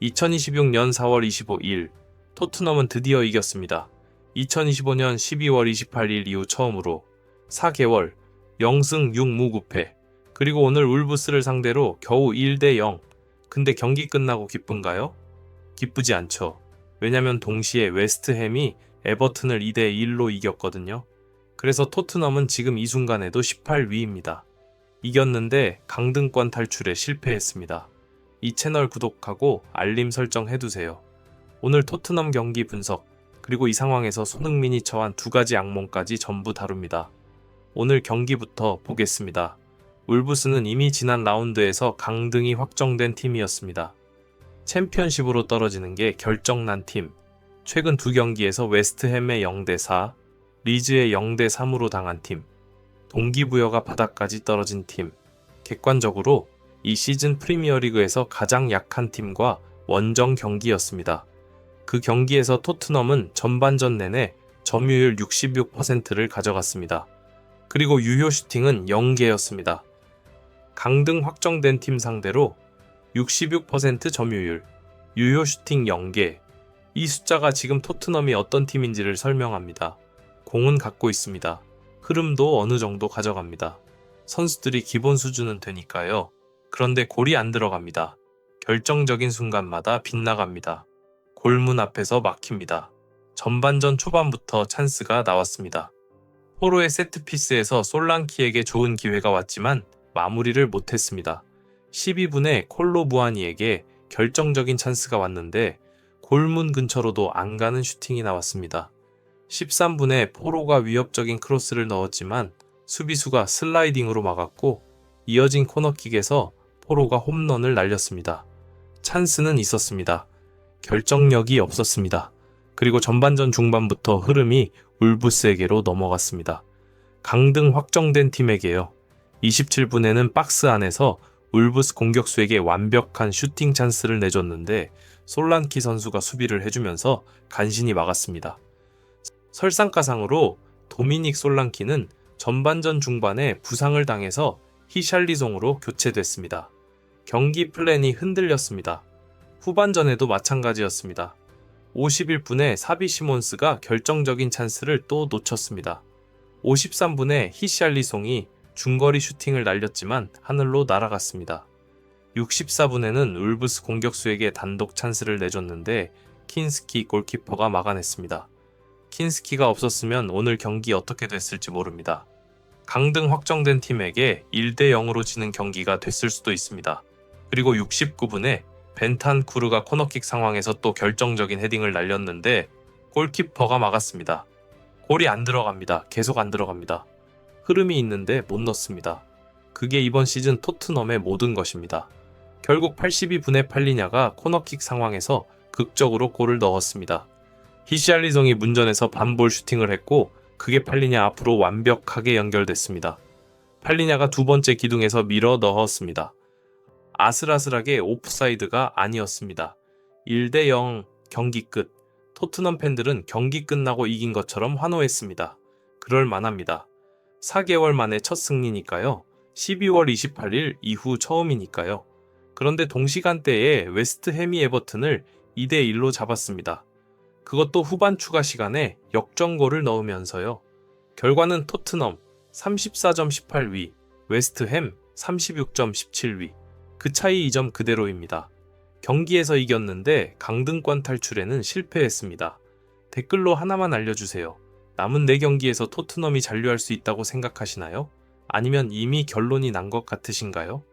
2026년 4월 25일 토트넘은 드디어 이겼습니다. 2025년 12월 28일 이후 처음으로 4개월 0승 6무 9패, 그리고 오늘 울브스를 상대로 겨우 1대0. 근데 경기 끝나고 기쁜가요? 기쁘지 않죠. 왜냐면 동시에 웨스트햄이 에버튼을 2대1로 이겼거든요. 그래서 토트넘은 지금 이 순간에도 18위입니다. 이겼는데 강등권 탈출에 실패했습니다. 이 채널 구독하고 알림 설정 해두세요. 오늘 토트넘 경기 분석, 그리고 이 상황에서 손흥민이 처한 두 가지 악몽까지 전부 다룹니다. 오늘 경기부터 보겠습니다. 울브스는 이미 지난 라운드에서 강등이 확정된 팀이었습니다. 챔피언십으로 떨어지는 게 결정난 팀. 최근 두 경기에서 웨스트햄의 0대4, 리즈의 0대3으로 당한 팀. 동기부여가 바닥까지 떨어진 팀. 객관적으로 이 시즌 프리미어리그에서 가장 약한 팀과 원정 경기였습니다. 그 경기에서 토트넘은 전반전 내내 점유율 66%를 가져갔습니다. 그리고 유효 슈팅은 0개였습니다. 강등 확정된 팀 상대로 66% 점유율, 유효 슈팅 0개. 이 숫자가 지금 토트넘이 어떤 팀인지를 설명합니다. 공은 갖고 있습니다. 흐름도 어느 정도 가져갑니다. 선수들이 기본 수준은 되니까요. 그런데 골이 안 들어갑니다. 결정적인 순간마다 빗나갑니다. 골문 앞에서 막힙니다. 전반전 초반부터 찬스가 나왔습니다. 포로의 세트피스에서 솔랑키에게 좋은 기회가 왔지만 마무리를 못했습니다. 12분에 콜로 무아니에게 결정적인 찬스가 왔는데 골문 근처로도 안 가는 슈팅이 나왔습니다. 13분에 포로가 위협적인 크로스를 넣었지만 수비수가 슬라이딩으로 막았고 이어진 코너킥에서 포로가 홈런을 날렸습니다. 찬스는 있었습니다. 결정력이 없었습니다. 그리고 전반전 중반부터 흐름이 울브스에게로 넘어갔습니다. 강등 확정된 팀에게요. 27분에는 박스 안에서 울브스 공격수에게 완벽한 슈팅 찬스를 내줬는데 솔란키 선수가 수비를 해주면서 간신히 막았습니다. 설상가상으로 도미닉 솔랑키는 전반전 중반에 부상을 당해서 히샬리송으로 교체됐습니다. 경기 플랜이 흔들렸습니다. 후반전에도 마찬가지였습니다. 51분에 사비 시몬스가 결정적인 찬스를 또 놓쳤습니다. 53분에 히샬리송이 중거리 슈팅을 날렸지만 하늘로 날아갔습니다. 64분에는 울브스 공격수에게 단독 찬스를 내줬는데 킨스키 골키퍼가 막아냈습니다. 킨스키가 없었으면 오늘 경기 어떻게 됐을지 모릅니다. 강등 확정된 팀에게 1대0으로 지는 경기가 됐을 수도 있습니다. 그리고 69분에 벤탄쿠르가 코너킥 상황에서 또 결정적인 헤딩을 날렸는데 골키퍼가 막았습니다. 골이 안 들어갑니다. 계속 안 들어갑니다. 흐름이 있는데 못 넣습니다. 그게 이번 시즌 토트넘의 모든 것입니다. 결국 82분에 팔리냐가 코너킥 상황에서 극적으로 골을 넣었습니다. 히샬리송이 문전에서 반볼 슈팅을 했고 그게 팔리냐 앞으로 완벽하게 연결됐습니다. 팔리냐가 두 번째 기둥에서 밀어 넣었습니다. 아슬아슬하게 오프사이드가 아니었습니다. 1대0 경기 끝. 토트넘 팬들은 경기 끝나고 이긴 것처럼 환호했습니다. 그럴 만합니다. 4개월 만에 첫 승리니까요. 12월 28일 이후 처음이니까요. 그런데 동시간대에 웨스트햄이 에버튼을 2대1로 잡았습니다. 그것도 후반 추가 시간에 역전골을 넣으면서요. 결과는 토트넘 34점 18위, 웨스트햄 36점 17위. 그 차이 2점 그대로입니다. 경기에서 이겼는데 강등권 탈출에는 실패했습니다. 댓글로 하나만 알려주세요. 남은 4경기에서 토트넘이 잔류할 수 있다고 생각하시나요? 아니면 이미 결론이 난 것 같으신가요?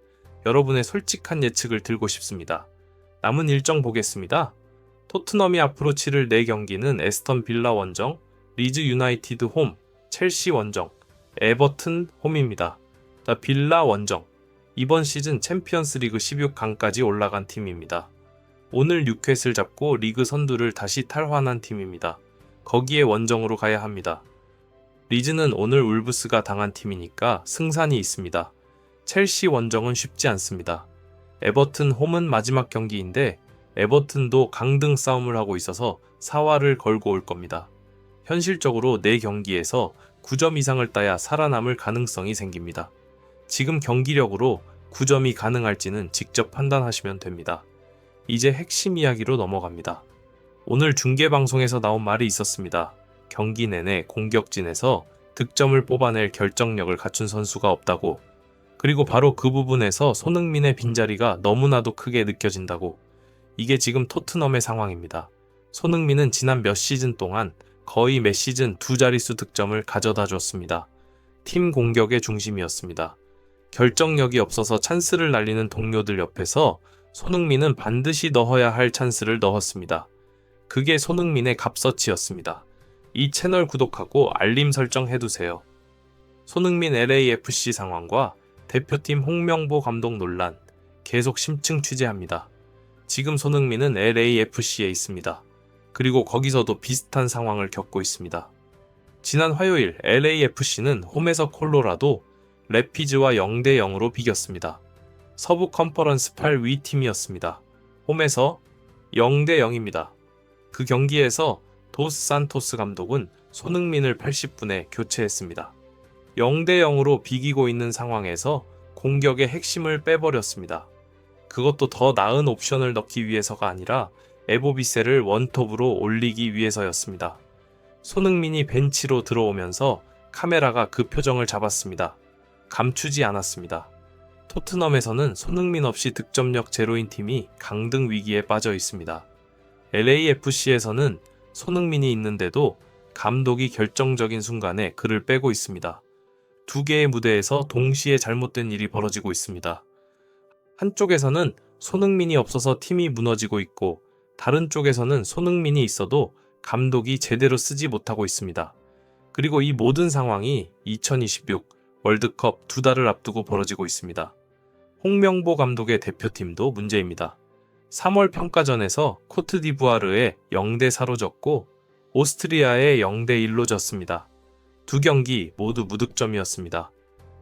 여러분의 솔직한 예측을 들고 싶습니다. 남은 일정 보겠습니다. 토트넘이 앞으로 치를 4경기는 에스턴 빌라 원정, 리즈 유나이티드 홈, 첼시 원정, 에버튼 홈입니다. 빌라 원정. 이번 시즌 챔피언스 리그 16강까지 올라간 팀입니다. 오늘 뉴캐슬 잡고 리그 선두를 다시 탈환한 팀입니다. 거기에 원정으로 가야 합니다. 리즈는 오늘 울브스가 당한 팀이니까 승산이 있습니다. 첼시 원정은 쉽지 않습니다. 에버튼 홈은 마지막 경기인데 에버튼도 강등 싸움을 하고 있어서 사활을 걸고 올 겁니다. 현실적으로 4경기에서 9점 이상을 따야 살아남을 가능성이 생깁니다. 지금 경기력으로 9점이 가능할지는 직접 판단하시면 됩니다. 이제 핵심 이야기로 넘어갑니다. 오늘 중계방송에서 나온 말이 있었습니다. 경기 내내 공격진에서 득점을 뽑아낼 결정력을 갖춘 선수가 없다고. 그리고 바로 그 부분에서 손흥민의 빈자리가 너무나도 크게 느껴진다고. 이게 지금 토트넘의 상황입니다. 손흥민은 지난 몇 시즌 동안 거의 매 시즌 두 자릿수 득점을 가져다 줬습니다. 팀 공격의 중심이었습니다. 결정력이 없어서 찬스를 날리는 동료들 옆에서 손흥민은 반드시 넣어야 할 찬스를 넣었습니다. 그게 손흥민의 값어치였습니다. 이 채널 구독하고 알림 설정 해두세요. 손흥민 LAFC 상황과 대표팀 홍명보 감독 논란 계속 심층 취재합니다. 지금 손흥민은 LAFC에 있습니다. 그리고 거기서도 비슷한 상황을 겪고 있습니다. 지난 화요일 LAFC는 홈에서 콜로라도 래피즈와 0대0으로 비겼습니다. 서부 컨퍼런스 8위 팀이었습니다. 홈에서 0대0입니다. 그 경기에서 도스 산토스 감독은 손흥민을 80분에 교체했습니다. 0대0으로 비기고 있는 상황에서 공격의 핵심을 빼버렸습니다. 그것도 더 나은 옵션을 넣기 위해서가 아니라 에보비세를 원톱으로 올리기 위해서였습니다. 손흥민이 벤치로 들어오면서 카메라가 그 표정을 잡았습니다. 감추지 않았습니다. 토트넘에서는 손흥민 없이 득점력 제로인 팀이 강등 위기에 빠져 있습니다. LAFC에서는 손흥민이 있는데도 감독이 결정적인 순간에 그를 빼고 있습니다. 두 개의 무대에서 동시에 잘못된 일이 벌어지고 있습니다. 한쪽에서는 손흥민이 없어서 팀이 무너지고 있고 다른 쪽에서는 손흥민이 있어도 감독이 제대로 쓰지 못하고 있습니다. 그리고 이 모든 상황이 2026 월드컵 2달을 앞두고 벌어지고 있습니다. 홍명보 감독의 대표팀도 문제입니다. 3월 평가전에서 코트디부아르에 0대4로 졌고 오스트리아에 0대1로 졌습니다. 두 경기 모두 무득점이었습니다.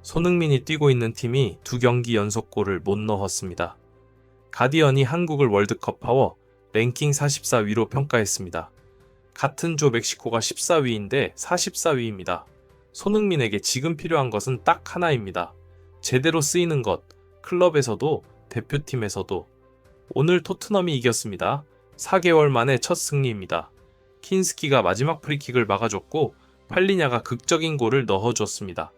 손흥민이 뛰고 있는 팀이 두 경기 연속골을 못 넣었습니다. 가디언이 한국을 월드컵 파워 랭킹 44위로 평가했습니다. 같은 조 멕시코가 14위인데 44위입니다. 손흥민에게 지금 필요한 것은 딱 하나입니다. 제대로 쓰이는 것, 클럽에서도 대표팀에서도. 오늘 토트넘이 이겼습니다. 4개월 만에 첫 승리입니다. 킨스키가 마지막 프리킥을 막아줬고 팔리냐가 극적인 골을 넣어줬습니다.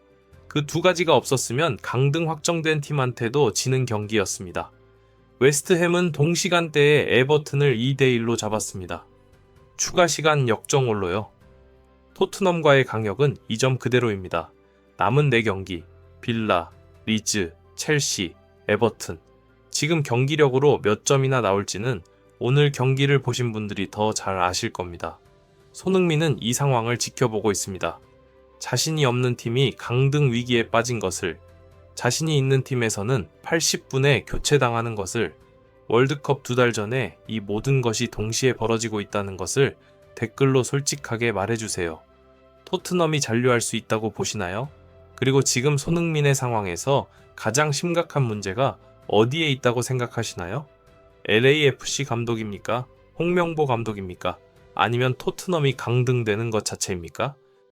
그 두 가지가 없었으면 강등 확정된 팀한테도 지는 경기였습니다. 웨스트햄은 동시간대에 에버튼을 2대1로 잡았습니다. 추가 시간 역전골로요. 토트넘과의 강역은 이 점 그대로입니다. 남은 4경기, 빌라, 리즈, 첼시, 에버튼. 지금 경기력으로 몇 점이나 나올지는 오늘 경기를 보신 분들이 더 잘 아실 겁니다. 손흥민은 이 상황을 지켜보고 있습니다. 자신이 없는 팀이 강등 위기에 빠진 것을, 자신이 있는 팀에서는 80분에 교체당하는 것을, 월드컵 2달 전에 이 모든 것이 동시에 벌어지고 있다는 것을 댓글로 솔직하게 말해주세요. 토트넘이 잔류할 수 있다고 보시나요? 그리고 지금 손흥민의 상황에서 가장 심각한 문제가 어디에 있다고 생각하시나요? LAFC 감독입니까? 홍명보 감독입니까? 아니면 토트넘이 강등되는 것 자체입니까?